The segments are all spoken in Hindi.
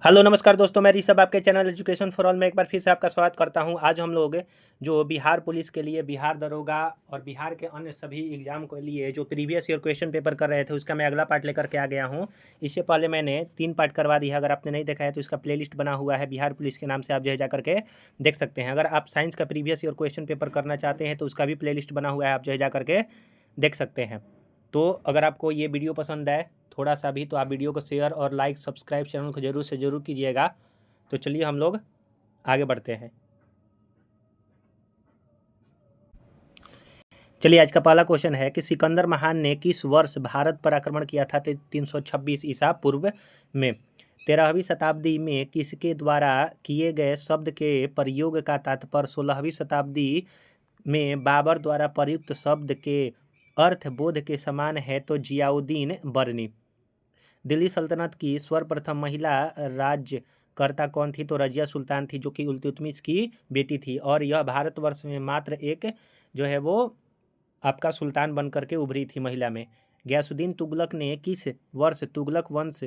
हेलो नमस्कार दोस्तों, मैं ऋषभ आपके चैनल एजुकेशन फॉर ऑल में एक बार फिर से आपका स्वागत करता हूं। आज हम लोग जो बिहार पुलिस के लिए बिहार दरोगा और बिहार के अन्य सभी एग्जाम के लिए जो प्रीवियस ईयर क्वेश्चन पेपर कर रहे थे उसका मैं अगला पार्ट लेकर के आ गया हूं। इससे पहले मैंने 3 पार्ट करवा दिया है। अगर आपने नहीं देखा है तो इसका प्लेलिस्ट बना हुआ है बिहार पुलिस के नाम से, आप जो है जा करके देख सकते हैं। अगर आप साइंस का प्रीवियस ईयर क्वेश्चन पेपर करना चाहते हैं तो उसका भी प्ले बना हुआ है, आप जो है जा करके देख सकते हैं। तो अगर आपको ये वीडियो पसंद आए थोड़ा सा भी तो आप वीडियो को शेयर और लाइक सब्सक्राइब चैनल को जरूर से ज़रूर कीजिएगा। तो चलिए हम लोग आगे बढ़ते हैं। चलिए आज का पहला क्वेश्चन है कि सिकंदर महान ने किस वर्ष भारत पर आक्रमण किया था 326 ईसा पूर्व में। 13वीं शताब्दी में किसके द्वारा किए गए शब्द के प्रयोग का तात्पर्य 16वीं शताब्दी में बाबर द्वारा प्रयुक्त शब्द के अर्थ बोध के समान है तो जियाउद्दीन बरनी। दिल्ली सल्तनत की सर्वप्रथम महिला राज्यकर्ता कौन थी तो रजिया सुल्तान थी, जो कि इल्तुतमिश की बेटी थी। और यह भारतवर्ष में मात्र एक जो है वो आपका सुल्तान बन करके उभरी थी महिला में। गयासुद्दीन तुगलक ने किस वर्ष तुगलक वंश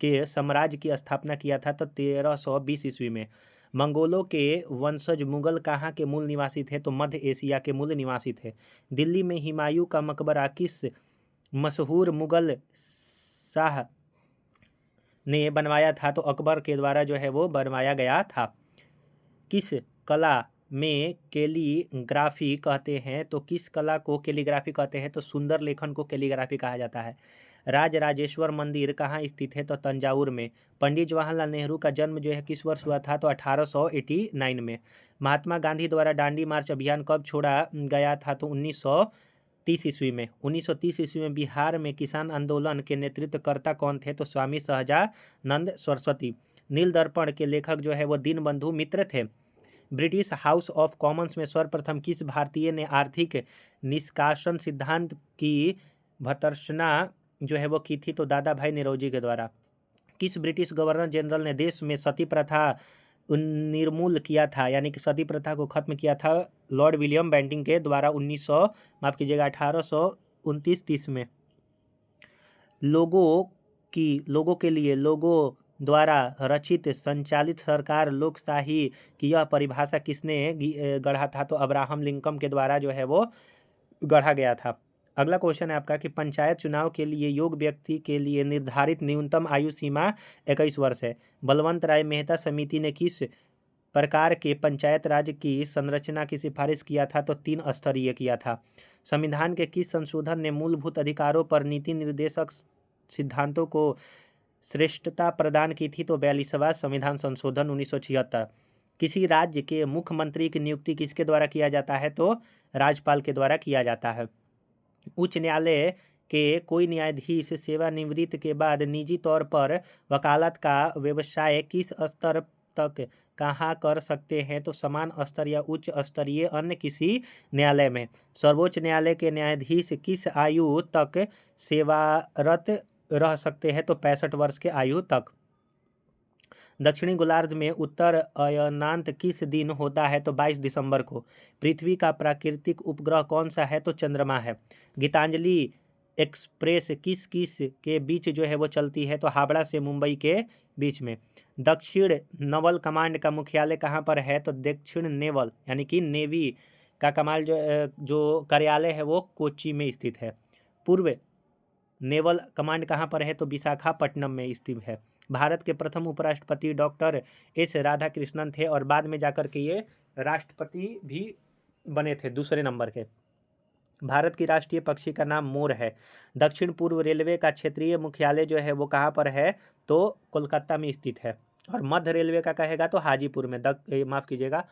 के साम्राज्य की स्थापना किया था तो 1320 ईस्वी में। मंगोलों के वंशज मुगल कहाँ के मूल निवासी थे तो मध्य एशिया के मूल निवासी थे। दिल्ली में हुमायूं का मकबरा किस मशहूर मुगल शाह ने बनवाया था तो अकबर के द्वारा जो है वो बनवाया गया था। किस कला में कैलीग्राफी कहते हैं तो किस कला को कैलीग्राफी कहते हैं तो सुंदर लेखन को कैलीग्राफी कहा जाता है। राजराजेश्वर मंदिर कहाँ स्थित है तो तंजावुर में। पंडित जवाहरलाल नेहरू का जन्म जो है किस वर्ष हुआ था तो 1889 में। महात्मा गांधी द्वारा दांडी मार्च अभियान कब छोड़ा गया था तो 1930 ईस्वी में। 1930 ईस्वी में बिहार में किसान आंदोलन के नेतृत्वकर्ता कौन थे तो स्वामी सहजानंद सरस्वती। नील दर्पण के लेखक जो है वो दीनबंधु मित्र थे। ब्रिटिश हाउस ऑफ कॉमन्स में सर्वप्रथम किस भारतीय ने आर्थिक निष्कासन सिद्धांत की भर्त्सना जो है वो की थी तो दादा भाई निरौजी के द्वारा। किस ब्रिटिश गवर्नर जनरल ने देश में सती प्रथा निर्मूल किया था, यानी कि सती प्रथा को खत्म किया था लॉर्ड विलियम बेंटिंग के द्वारा 1900 माफ कीजिएगा 1829-30 में। लोगों के लिए लोगों द्वारा रचित संचालित सरकार लोकशाही की यह परिभाषा किसने गढ़ा था तो अब्राहम लिंकन के द्वारा जो है वो गढ़ा गया था। अगला क्वेश्चन है आपका कि पंचायत चुनाव के लिए योग्य व्यक्ति के लिए निर्धारित न्यूनतम आयु सीमा 21 वर्ष है। बलवंत राय मेहता समिति ने किस प्रकार के पंचायत राज की संरचना की सिफारिश किया था तो 3 स्तरीय किया था। संविधान के किस संशोधन ने मूलभूत अधिकारों पर नीति निर्देशक सिद्धांतों को श्रेष्ठता प्रदान की थी तो 42वां संविधान संशोधन 1976। किसी राज्य के मुख्यमंत्री की नियुक्ति किसके द्वारा किया जाता है तो राज्यपाल के द्वारा किया जाता है। उच्च न्यायालय के कोई न्यायाधीश सेवानिवृत्ति के बाद निजी तौर पर वकालत का व्यवसाय किस स्तर तक कहाँ कर सकते हैं तो समान स्तर या उच्च स्तरीय अन्य किसी न्यायालय में। सर्वोच्च न्यायालय के न्यायाधीश किस आयु तक सेवारत रह सकते हैं तो 65 वर्ष के आयु तक। दक्षिणी गोलार्ध में उत्तर अयनांत किस दिन होता है तो 22 दिसंबर को। पृथ्वी का प्राकृतिक उपग्रह कौन सा है तो चंद्रमा है। गीतांजलि एक्सप्रेस किस किस के बीच जो है वो चलती है तो हावड़ा से मुंबई के बीच में। दक्षिण नवल कमांड का मुख्यालय कहाँ पर है तो दक्षिण नेवल यानी कि नेवी का कमाल जो कार्यालय है वो कोच्चि में स्थित है। पूर्व नेवल कमांड कहाँ पर है तो विशाखापट्टनम में स्थित है। भारत के प्रथम उपराष्ट्रपति डॉक्टर एस राधाकृष्णन थे और बाद में जाकर के ये राष्ट्रपति भी बने थे दूसरे नंबर के। भारत की राष्ट्रीय पक्षी का नाम मोर है। दक्षिण पूर्व रेलवे का क्षेत्रीय मुख्यालय जो है वो कहाँ पर है तो कोलकाता में स्थित है। और मध्य रेलवे का कहेगा तो हाजीपुर में। माफ कीजिएगा,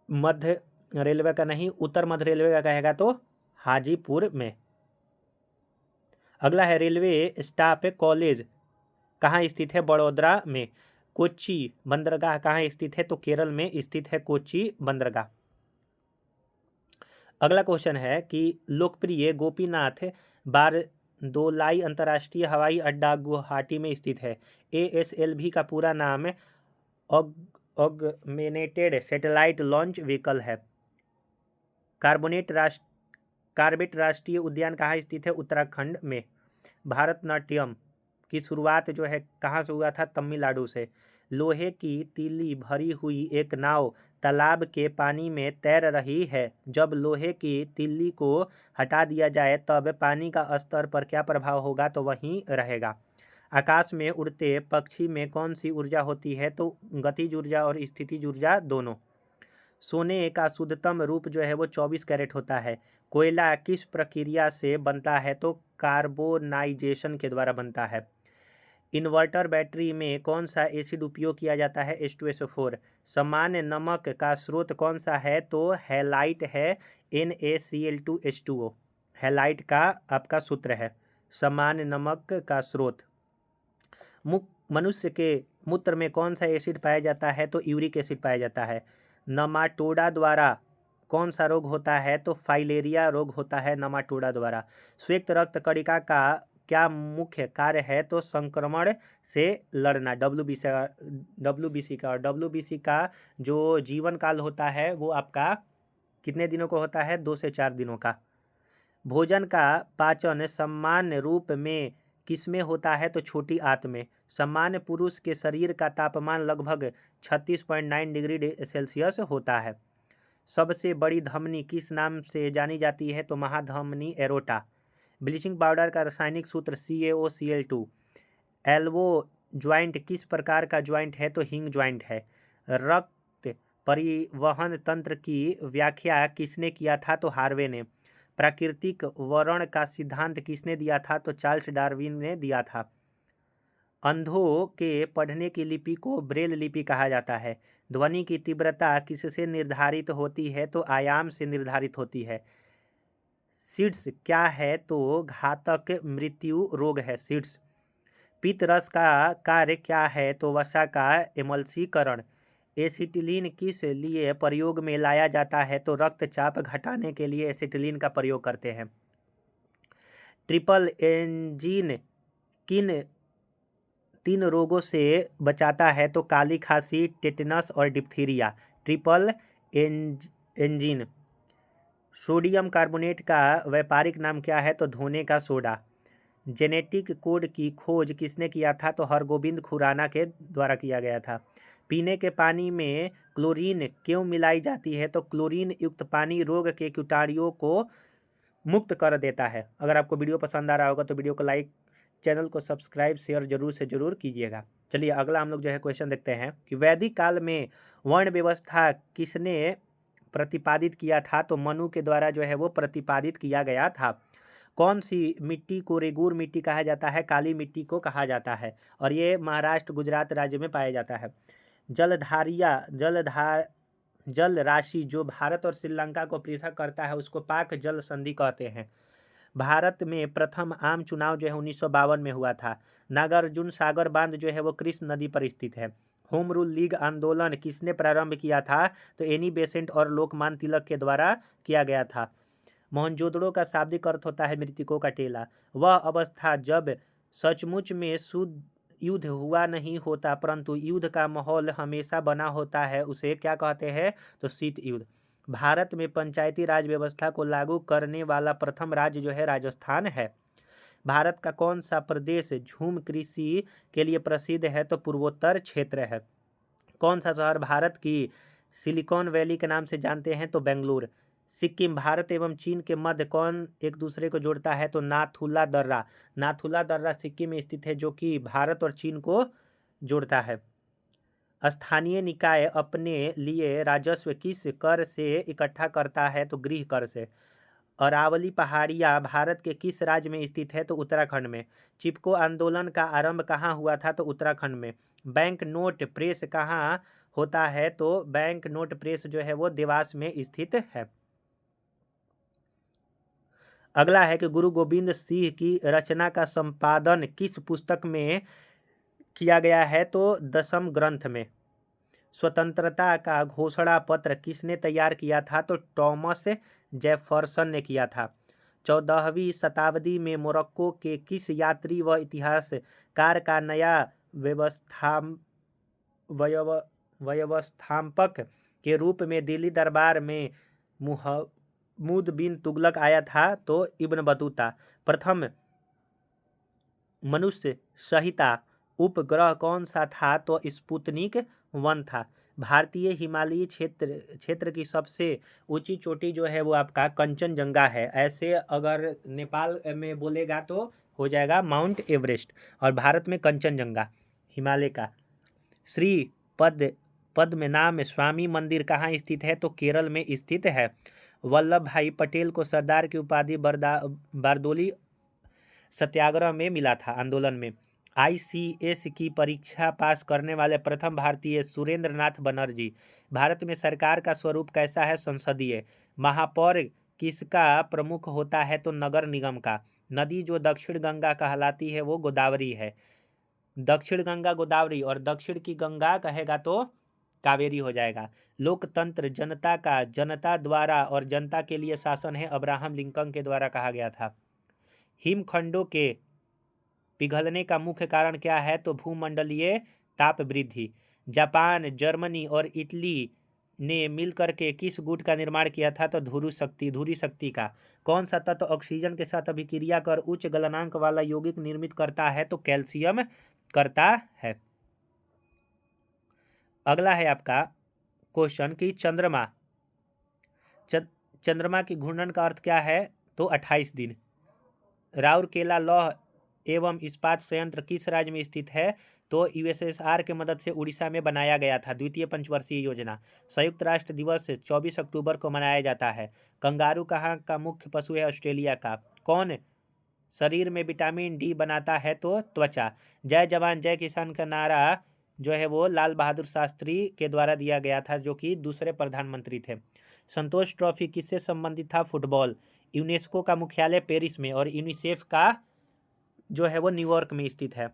मध्य रेलवे का नहीं, उत्तर मध्य रेलवे का कहेगा तो हाजीपुर में। अगला है रेलवे स्टाफ कॉलेज कहाँ स्थित है बड़ोदरा में। कोच्चि बंदरगाह कहाँ स्थित है तो केरल में स्थित है कोच्चि बंदरगाह। अगला क्वेश्चन है कि लोकप्रिय गोपीनाथ बारदोलाई अंतर्राष्ट्रीय हवाई अड्डा गुवाहाटी में स्थित है। ASLV का पूरा नाम ऑगमेंटेड सैटेलाइट लॉन्च व्हीकल है। कार्बेट राष्ट्रीय उद्यान कहाँ स्थित है उत्तराखंड में। भारतनाट्यम की शुरुआत जो है कहाँ से हुआ था? तमिलनाडु से। लोहे की तीली भरी हुई एक नाव तालाब के पानी में तैर रही है। जब लोहे की तीली को हटा दिया जाए तब पानी का स्तर पर क्या प्रभाव होगा? तो वहीं रहेगा। आकाश में उड़ते पक्षी में कौन सी ऊर्जा होती है? तो गतिज ऊर्जा और स्थितिज ऊर्जा दोनों। सोने का शुद्धतम रूप जो है वो 24 कैरेट होता है। कोयला किस प्रक्रिया से बनता है? तो कार्बोनाइजेशन के द्वारा बनता है। इन्वर्टर बैटरी में कौन सा एसिड उपयोग किया जाता है? H2SO4। सामान्य नमक का स्रोत कौन सा है? तो हैलाइट है, NaCl2H2O। हैलाइट का आपका सूत्र है सामान्य नमक का स्रोत। मनुष्य के मूत्र में कौन सा एसिड पाया जाता है? तो यूरिक एसिड पाया जाता है। नमाटोडा द्वारा कौन सा रोग होता है? तो फाइलेरिया रोग होता है नमाटोडा द्वारा। श्वेत रक्त कणिका का क्या मुख्य कार्य है? तो संक्रमण से लड़ना। WBC का, और WBC का जो जीवन काल होता है वो आपका कितने दिनों का होता है? 2 से 4 दिनों का। भोजन का पाचन सामान्य रूप में किसमें होता है? तो छोटी आंत में। सामान्य पुरुष के शरीर का तापमान लगभग 36.9 डिग्री सेल्सियस होता है। सबसे बड़ी धमनी किस नाम से जानी जाती है? तो महाधमनी एरोटा। ब्लीचिंग पाउडर का रासायनिक सूत्र CaOCl2। एल्बो ज्वाइंट किस प्रकार का ज्वाइंट है? तो हिंग ज्वाइंट है। रक्त परिवहन तंत्र की व्याख्या किसने किया था? तो हार्वे ने। प्राकृतिक वर्ण का सिद्धांत किसने दिया था? तो चार्ल्स डार्विन ने दिया था। अंधों के पढ़ने की लिपि को ब्रेल लिपि कहा जाता है। ध्वनि की तीव्रता किससे निर्धारित होती है? तो आयाम से निर्धारित होती है। सीड्स क्या है? तो घातक मृत्यु रोग है सीड्स। पित्त रस का कार्य क्या है? तो वसा का एमल्सीकरण। एसिटिलीन किस लिए प्रयोग में लाया जाता है? तो रक्तचाप घटाने के लिए एसिटिलीन का प्रयोग करते हैं। ट्रिपल एंजीन किन 3 रोगों से बचाता है? तो काली खांसी, टेटनस और diphtheria. Triple engine. Sodium carbonate का व्यापारिक नाम क्या है? तो धोने का सोडा। जेनेटिक कोड की खोज किसने किया था? तो हरगोविंद खुराना के द्वारा किया गया था। पीने के पानी में क्लोरीन क्यों मिलाई जाती है? तो क्लोरीन युक्त पानी रोग के कीटाणुओं को मुक्त कर देता है। अगर आपको वीडियो पसंद आ रहा होगा तो वीडियो को लाइक, चैनल को सब्सक्राइब, शेयर जरूर से जरूर कीजिएगा। चलिए अगला हम लोग जो है क्वेश्चन देखते हैं कि वैदिक काल में वर्ण व्यवस्था किसने प्रतिपादित किया था? तो मनु के द्वारा जो है वो प्रतिपादित किया गया था। कौन सी मिट्टी को रेगूर मिट्टी कहा जाता है? काली मिट्टी को कहा जाता है, और ये महाराष्ट्र गुजरात राज्य में पाया जाता है। जल राशि जो भारत और श्रीलंका को पृथक करता है उसको पाक जल संधि कहते हैं। भारत में प्रथम आम चुनाव जो है 1952 में हुआ था। नागार्जुन सागर बांध जो है वो कृष्ण नदी पर स्थित है। होम रूल लीग आंदोलन किसने प्रारंभ किया था? तो एनी बेसेंट और लोकमान्य तिलक के द्वारा किया गया था। मोहनजोदड़ो का शाब्दिक अर्थ होता है मृतकों का टेला। वह अवस्था जब सचमुच में शुद्ध युद्ध हुआ नहीं होता परंतु युद्ध का माहौल हमेशा बना होता है उसे क्या कहते हैं? तो शीत युद्ध। भारत में पंचायती राज व्यवस्था को लागू करने वाला प्रथम राज्य जो है राजस्थान है। भारत का कौन सा प्रदेश झूम कृषि के लिए प्रसिद्ध है? तो पूर्वोत्तर क्षेत्र है। कौन सा शहर भारत की सिलिकॉन वैली के नाम से जानते हैं? तो बेंगलुरु। सिक्किम भारत एवं चीन के मध्य कौन एक दूसरे को जोड़ता है? तो नाथुला दर्रा। नाथुला दर्रा सिक्किम में स्थित है जो कि भारत और चीन को जोड़ता है। स्थानीय निकाय अपने लिए राजस्व किस कर से इकट्ठा करता है? तो गृह कर से। अरावली पहाड़ियाँ भारत के किस राज्य में स्थित है? तो उत्तराखंड में। चिपको आंदोलन का आरंभ कहाँ हुआ था? तो उत्तराखंड में। बैंक नोट प्रेस कहाँ होता है? तो बैंक नोट प्रेस जो है वो देवास में स्थित है। अगला है कि गुरु गोविंद सिंह की रचना का संपादन किस पुस्तक में किया गया है? तो दशम ग्रंथ में। स्वतंत्रता का घोषणा पत्र किसने तैयार किया था? तो टॉमस जेफरसन ने किया था। 14वीं शताब्दी में मोरक्को के किस यात्री व इतिहासकार का नया व्यवस्थापक के रूप में दिल्ली दरबार में महमूद बिन तुगलक आया था? तो इब्न बतूता। प्रथम मनुष्य सहिता उपग्रह कौन सा था? तो स्पुतनिक 1 था। भारतीय हिमालयी क्षेत्र की सबसे ऊंची चोटी जो है वो आपका कंचनजंगा है। ऐसे अगर नेपाल में बोलेगा तो हो जाएगा माउंट एवरेस्ट, और भारत में कंचनजंगा हिमालय का। श्री पद्मनाभ स्वामी मंदिर कहाँ स्थित है? तो केरल में स्थित है। वल्लभ भाई पटेल को सरदार की उपाधि बारदोली सत्याग्रह में मिला था, आंदोलन में। ICS की परीक्षा पास करने वाले प्रथम भारतीय सुरेंद्र नाथ बनर्जी। भारत में सरकार का स्वरूप कैसा है? संसदीय। महापौर किसका प्रमुख होता है? तो नगर निगम का। नदी जो दक्षिण गंगा कहलाती है वो गोदावरी है। दक्षिण गंगा गोदावरी, और दक्षिण की गंगा कहेगा तो कावेरी हो जाएगा। लोकतंत्र जनता का, जनता द्वारा और जनता के लिए शासन है, अब्राहम लिंकन के द्वारा कहा गया था। हिमखंडों के पिघलने का मुख्य कारण क्या है? तो भूमंडलीय ताप वृद्धि। जापान, जर्मनी और इटली ने मिलकर के किस गुट का निर्माण किया था? तो धुरी शक्ति का। कौन सा तत्व ऑक्सीजन के साथ अभिक्रिया कर उच्च गलनांक वाला यौगिक निर्मित करता है? तो कैल्शियम करता है। अगला है आपका क्वेश्चन कि चंद्रमा की घूर्णन का अर्थ क्या है? तो 28 दिन। राउरकेला लौह एवं इस्पात संयंत्र किस राज्य में स्थित है? तो USSR के मदद से उड़ीसा में बनाया गया था, द्वितीय पंचवर्षीय योजना। संयुक्त राष्ट्र दिवस 24 अक्टूबर को मनाया जाता है। कंगारू कहाँ का मुख्य पशु है? ऑस्ट्रेलिया का। कौन शरीर में विटामिन D बनाता है? तो त्वचा। जय जवान जय किसान का नारा जो है वो लाल बहादुर शास्त्री के द्वारा दिया गया था, जो कि दूसरे प्रधानमंत्री थे। संतोष ट्रॉफी किससे संबंधित था? फुटबॉल। यूनेस्को का मुख्यालय पेरिस में, और यूनिसेफ का जो है वो न्यूयॉर्क में स्थित है।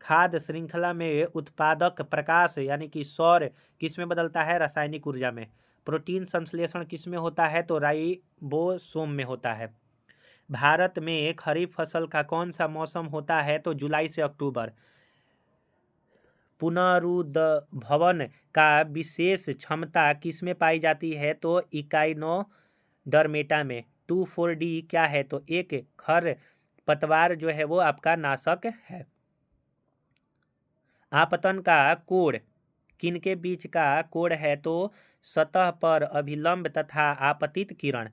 खाद्य श्रृंखला में उत्पादक प्रकाश यानी कि सौर किस में बदलता है? रासायनिक ऊर्जा में। प्रोटीन संश्लेषण किस में होता है? तो राइबोसोम में होता है। भारत में खरीफ फसल का कौन सा मौसम होता है? तो जुलाई से अक्टूबर। पुनरुद्भवन का विशेष क्षमता किस में पाई जाती है? तो इकाइनोडर्मेटा में। 2,4-D क्या है? तो एक खर पतवार जो है वो आपका नाशक है। आपतन का कोण किनके बीच का कोण है? तो सतह पर अभिलंब तथा आपतित किरण।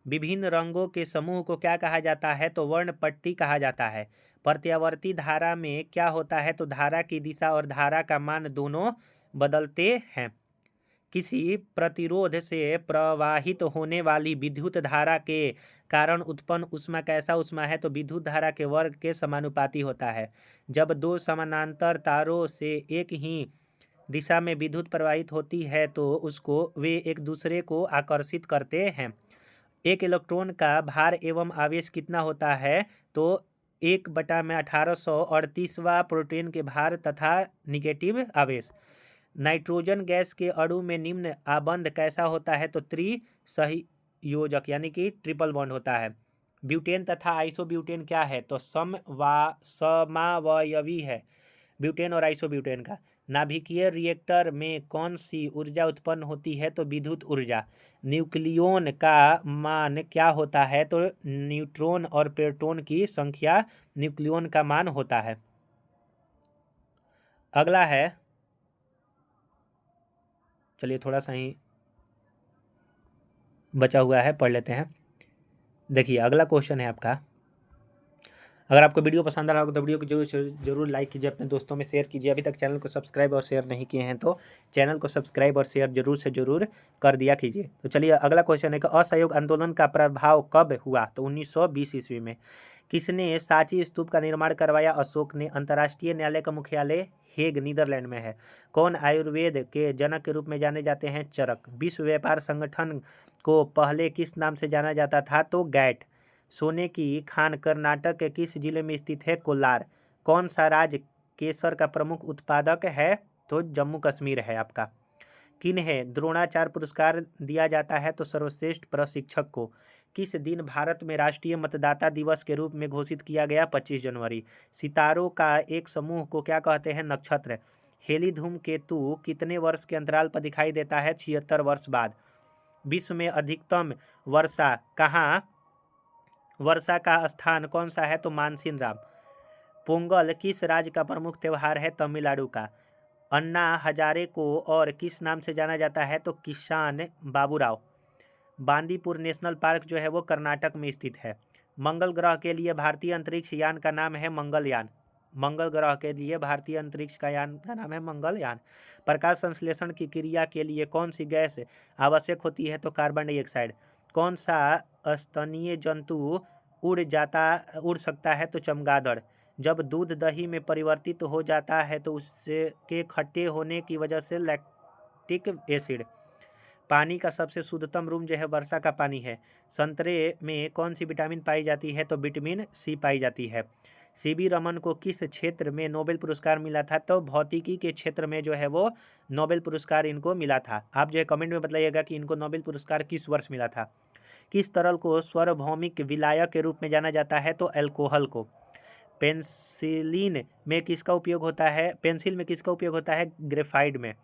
विभिन्न रंगों के समूह को क्या कहा जाता है? तो वर्णपट्टी कहा जाता है। प्रत्यावर्ती धारा में क्या होता है? तो धारा की दिशा और धारा का मान दोनों बदलते हैं। किसी प्रतिरोध से प्रवाहित होने वाली विद्युत धारा के कारण उत्पन्न ऊष्मा कैसा ऊष्मा है? तो विद्युत धारा के वर्ग के समानुपाती होता है। जब दो समानांतर तारों से एक ही दिशा में विद्युत प्रवाहित होती है तो उसको वे एक दूसरे को आकर्षित करते हैं। एक इलेक्ट्रॉन का भार एवं आवेश कितना होता है? तो 1/1838वां प्रोटॉन के भार तथा निगेटिव आवेश। नाइट्रोजन गैस के अणु में निम्न आबंध कैसा होता है? तो त्रिसहयोजक यानी कि ट्रिपल बॉन्ड होता है। ब्यूटेन तथा आइसोब्यूटेन क्या है? तो समावयवी है ब्यूटेन और आइसोब्यूटेन का। नाभिकीय रिएक्टर में कौन सी ऊर्जा उत्पन्न होती है? तो विद्युत ऊर्जा। न्यूक्लियॉन का मान क्या होता है? तो न्यूट्रॉन और प्रोटॉन की संख्या न्यूक्लियॉन का मान होता है। अगला है, चलिए थोड़ा सा ही बचा हुआ है, पढ़ लेते हैं। देखिए अगला क्वेश्चन है आपका। अगर आपको वीडियो पसंद आ रहा हो तो वीडियो को जरूर लाइक कीजिए, अपने दोस्तों में शेयर कीजिए। अभी तक चैनल को सब्सक्राइब और शेयर नहीं किए हैं तो चैनल को सब्सक्राइब और शेयर जरूर से जरूर कर दिया कीजिए। तो चलिए अगला क्वेश्चन है कि असहयोग आंदोलन का प्रभाव कब हुआ? तो 1920 ईस्वी में। किसने सांची स्तूप का निर्माण करवाया? अशोक ने। अंतर्राष्ट्रीय न्यायालय का मुख्यालय हेग नीदरलैंड में है। कौन आयुर्वेद के जनक के रूप में जाने जाते हैं? चरक। विश्व व्यापार संगठन को पहले किस नाम से जाना जाता था? तो गैट। सोने की खान कर्नाटक के किस जिले में स्थित है? कोलार। कौन सा राज्य केसर का प्रमुख उत्पादक है? तो जम्मू कश्मीर है आपका। किन्हें द्रोणाचार्य पुरस्कार दिया जाता है? तो सर्वश्रेष्ठ प्रशिक्षक को। किस दिन भारत में राष्ट्रीय मतदाता दिवस के रूप में घोषित किया गया? 25 जनवरी। सितारों का एक समूह को क्या कहते हैं? नक्षत्र। हेली धूमकेतु कितने वर्ष के अंतराल पर दिखाई देता है? 76 वर्ष बाद। विश्व में अधिकतम वर्षा का स्थान कौन सा है? तो मानसिन राम। पोंगल किस राज्य का प्रमुख त्यौहार है? तमिलनाडु का। अन्ना हजारे को और किस नाम से जाना जाता है? तो किसान बाबूराव। बांदीपुर नेशनल पार्क जो है वो कर्नाटक में स्थित है। मंगल ग्रह के लिए भारतीय अंतरिक्ष यान का नाम है मंगलयान। मंगल ग्रह के लिए भारतीय अंतरिक्ष का यान का नाम है मंगलयान। प्रकाश संश्लेषण की क्रिया के लिए कौन सी गैस आवश्यक होती है? तो कार्बन डाइऑक्साइड। कौन सा स्तनीय जंतु उड़ सकता है? तो चमगादड़। जब दूध दही में परिवर्तित हो जाता है तो उससे के खट्टे होने की वजह से लैक्टिक एसिड। पानी का सबसे शुद्धतम रूप जो है वर्षा का पानी है। संतरे में कौन सी विटामिन पाई जाती है? तो विटामिन सी पाई जाती है। सीवी रमन को किस क्षेत्र में नोबेल पुरस्कार मिला था? तो भौतिकी के क्षेत्र में जो है वो नोबेल पुरस्कार इनको मिला था। आप जो है कमेंट में बताइएगा कि इनको नोबेल पुरस्कार किस वर्ष मिला था। किस तरल को सार्वभौमिक विलायक के रूप में जाना जाता है? तो अल्कोहल को। पेंसिल में किसका उपयोग होता है? ग्रेफाइट में।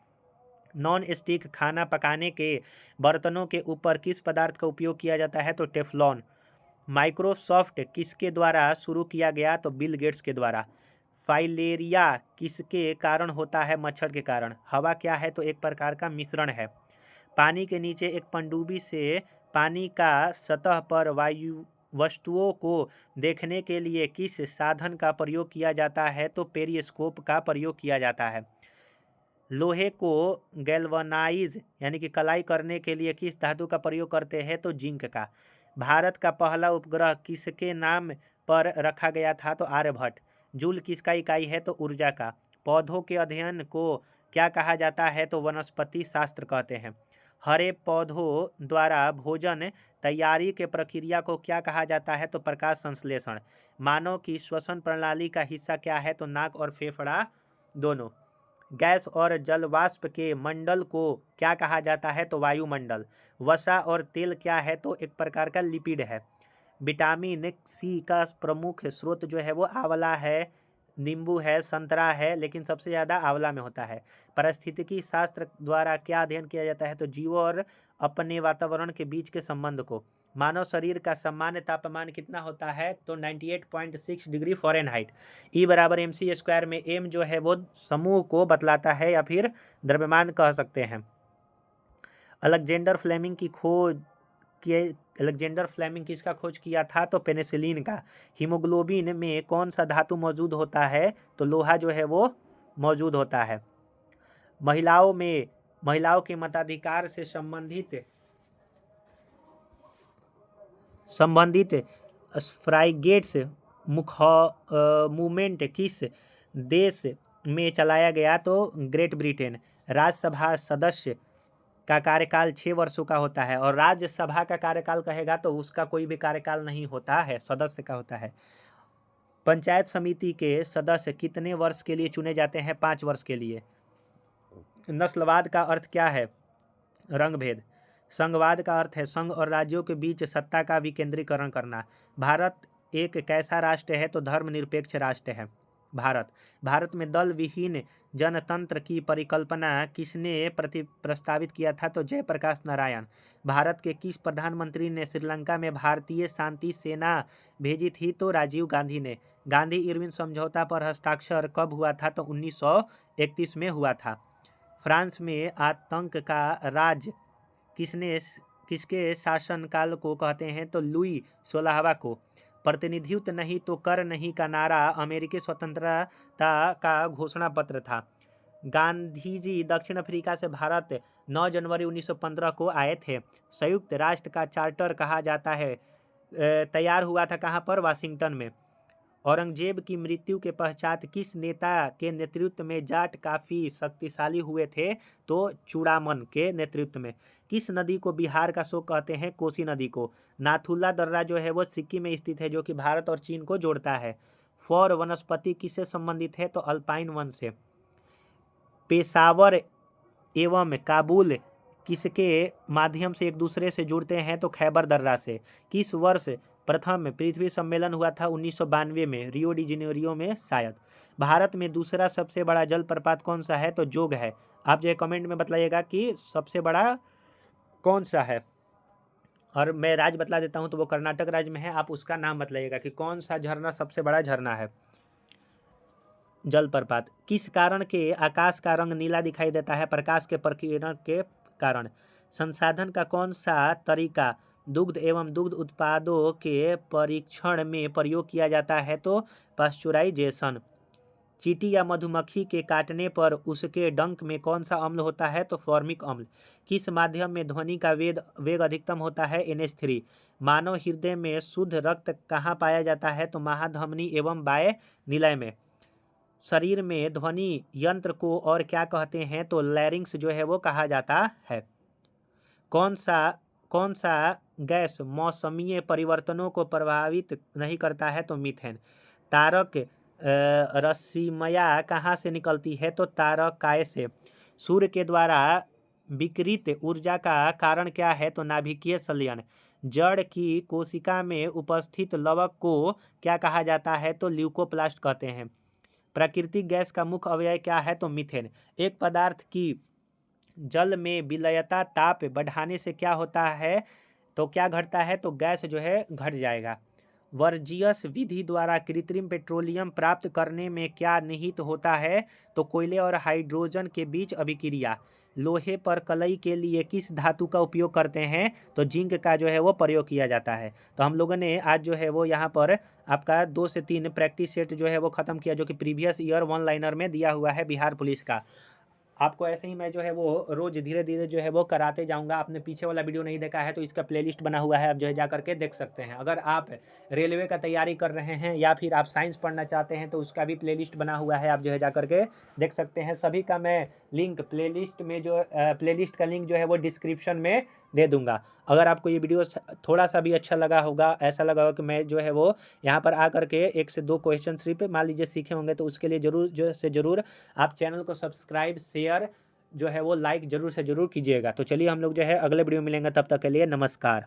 नॉन स्टिक खाना पकाने के बर्तनों के ऊपर किस पदार्थ का उपयोग किया जाता है? तो टेफ्लॉन। माइक्रोसॉफ्ट किसके द्वारा शुरू किया गया? तो बिल गेट्स के द्वारा। फाइलेरिया किसके कारण होता है? मच्छर के कारण। हवा क्या है? तो एक प्रकार का मिश्रण है। पानी के नीचे एक पनडुब्बी से पानी का सतह पर वायु वस्तुओं को देखने के लिए किस साधन का प्रयोग किया जाता है? तो पेरिस्कोप का प्रयोग किया जाता है। लोहे को गैल्वनाइज यानी कि कलाई करने के लिए किस धातु का प्रयोग करते हैं? तो जिंक का। भारत का पहला उपग्रह किसके नाम पर रखा गया था? तो आर्यभट्ट। जूल किसका इकाई है? तो ऊर्जा का। पौधों के अध्ययन को क्या कहा जाता है? तो वनस्पति शास्त्र कहते हैं। हरे पौधों द्वारा भोजन तैयारी के प्रक्रिया को क्या कहा जाता है? तो प्रकाश संश्लेषण। मानव की श्वसन प्रणाली का हिस्सा क्या है? तो नाक और फेफड़ा दोनों। गैस और जलवाष्प के मंडल को क्या कहा जाता है? तो वायुमंडल। वसा और तेल क्या है? तो एक प्रकार का लिपिड है। विटामिन सी का प्रमुख स्रोत जो है वो आंवला है, नींबू है, संतरा है, लेकिन सबसे ज़्यादा आंवला में होता है। पारिस्थितिकी शास्त्र द्वारा क्या अध्ययन किया जाता है? तो जीवों और अपने वातावरण के बीच के संबंध को। मानव शरीर का सामान्य तापमान कितना होता है? तो 98.6 डिग्री फ़ारेनहाइट। ई बराबर mc² में m जो है वो समूह को बतलाता है या फिर द्रव्यमान कह सकते हैं। अलेक्जेंडर फ्लेमिंग किसका खोज किया था? तो पेनिसिलिन का। हीमोग्लोबिन में कौन सा धातु मौजूद होता है? तो लोहा जो है वो मौजूद होता है। महिलाओं के मताधिकार से संबंधित स्फ्राइगेट्स मूवमेंट किस देश में चलाया गया? तो ग्रेट ब्रिटेन। राज्यसभा सदस्य का कार्यकाल 6 वर्षों का होता है और राज्यसभा का कार्यकाल कहेगा तो उसका कोई भी कार्यकाल नहीं होता है, सदस्य का होता है। पंचायत समिति के सदस्य कितने वर्ष के लिए चुने जाते हैं? 5 वर्ष के लिए। नस्लवाद का अर्थ क्या है? रंगभेद। संघवाद का अर्थ है संघ और राज्यों के बीच सत्ता का विकेंद्रीकरण करना। भारत एक कैसा राष्ट्र है? तो धर्मनिरपेक्ष राष्ट्र है भारत में दल विहीन जनतंत्र की परिकल्पना किसने प्रस्तावित किया था? तो जयप्रकाश नारायण। भारत के किस प्रधानमंत्री ने श्रीलंका में भारतीय शांति सेना भेजी थी? तो राजीव गांधी ने। गांधी इरविन समझौता पर हस्ताक्षर कब हुआ था? तो 1931 में हुआ था। फ्रांस में आतंक का राज किसके शासनकाल को कहते हैं? तो लुई 16वां को। प्रतिनिधित्व नहीं तो कर नहीं का नारा अमेरिकी स्वतंत्रता का घोषणा पत्र था। गांधी जी दक्षिण अफ्रीका से भारत 9 जनवरी 1915 को आए थे। संयुक्त राष्ट्र का चार्टर कहा जाता है तैयार हुआ था कहाँ पर? वाशिंगटन में। औरंगजेब की मृत्यु के पश्चात किस नेता के नेतृत्व में जाट काफी शक्तिशाली हुए थे? तो चूड़ामन के नेतृत्व में। किस नदी को बिहार का शोक कहते हैं? कोसी नदी को। नाथुला दर्रा जो है वो सिक्किम में स्थित है जो कि भारत और चीन को जोड़ता है। फौर वनस्पति किससे संबंधित है? तो अल्पाइन वन से। पेशावर एवं काबुल किसके माध्यम से एक दूसरे से जुड़ते हैं? तो खैबर दर्रा से। किस वर्ष प्रथम पृथ्वी सम्मेलन हुआ था? 1992 में, रियो डी जेनेरियो में शायद। भारत में दूसरा सबसे बड़ा जलप्रपात कौन सा है? तो जोग है। आप जो है कमेंट में बताइएगा कि सबसे बड़ा कौन सा है, और मैं राज्य बतला देता हूं तो वो कर्नाटक राज्य में है। आप उसका नाम बताइएगा कि कौन सा झरना सबसे बड़ा झरना है। जल प्रपात। किस कारण के आकाश का रंग नीला दिखाई देता है? प्रकाश के प्रकीर्णन के कारण। संसाधन का कौन सा तरीका दुग्ध एवं दुग्ध उत्पादों के परीक्षण में प्रयोग किया जाता है? तो पाश्चुराइजेशन। चींटी या मधुमक्खी के काटने पर उसके डंक में कौन सा अम्ल होता है? तो फॉर्मिक अम्ल। किस माध्यम में ध्वनि का वेग अधिकतम होता है? NH3। मानव हृदय में शुद्ध रक्त कहाँ पाया जाता है? तो महाधमनी एवं बाह्य निलय में। शरीर में ध्वनि यंत्र को और क्या कहते हैं? तो लैरिंक्स जो है वो कहा जाता है। कौन सा गैस मौसमीय परिवर्तनों को प्रभावित नहीं करता है? तो मीथेन। तारक रश्मियाँ कहाँ से निकलती है? तो तारकाय से। सूर्य के द्वारा विकिरित ऊर्जा का कारण क्या है? तो नाभिकीय संलयन। जड़ की कोशिका में उपस्थित लवक को क्या कहा जाता है? तो ल्यूकोप्लास्ट कहते हैं। प्राकृतिक गैस का मुख्य अवयव क्या है? तो मीथेन। एक पदार्थ की जल में विलयता ताप बढ़ाने से क्या होता है? तो क्या घटता है? तो गैस जो है घट जाएगा। वर्जियस विधि द्वारा कृत्रिम पेट्रोलियम प्राप्त करने में क्या निहित होता है? तो कोयले और हाइड्रोजन के बीच अभिक्रिया। लोहे पर कलई के लिए किस धातु का उपयोग करते हैं? तो जिंक का जो है वो प्रयोग किया जाता है। तो हम लोगों ने आज जो है वो यहाँ पर आपका 2 से 3 प्रैक्टिस सेट जो है वो ख़त्म किया, जो कि प्रीवियस ईयर वन लाइनर में दिया हुआ है बिहार पुलिस का। आपको ऐसे ही मैं जो है वो रोज़ धीरे धीरे जो है वो कराते जाऊंगा। आपने पीछे वाला वीडियो नहीं देखा है तो इसका प्लेलिस्ट बना हुआ है, आप जो है जा करके देख सकते हैं। अगर आप रेलवे का तैयारी कर रहे हैं या फिर आप साइंस पढ़ना चाहते हैं तो उसका भी प्लेलिस्ट बना हुआ है, आप जो है जा करके देख सकते हैं। सभी का मैं लिंक प्लेलिस्ट में जो प्लेलिस्ट का लिंक जो है वो डिस्क्रिप्शन में दे दूंगा। अगर आपको ये वीडियो थोड़ा सा भी अच्छा लगा होगा, ऐसा लगा होगा कि मैं जो है वो यहाँ पर आ करके 1 से 2 क्वेश्चन सिर्फ मान लीजिए सीखे होंगे, तो उसके लिए ज़रूर आप चैनल को सब्सक्राइब शेयर जो है वो लाइक ज़रूर से ज़रूर कीजिएगा। तो चलिए हम लोग जो है अगले वीडियो में मिलेंगे, तब तक के लिए नमस्कार।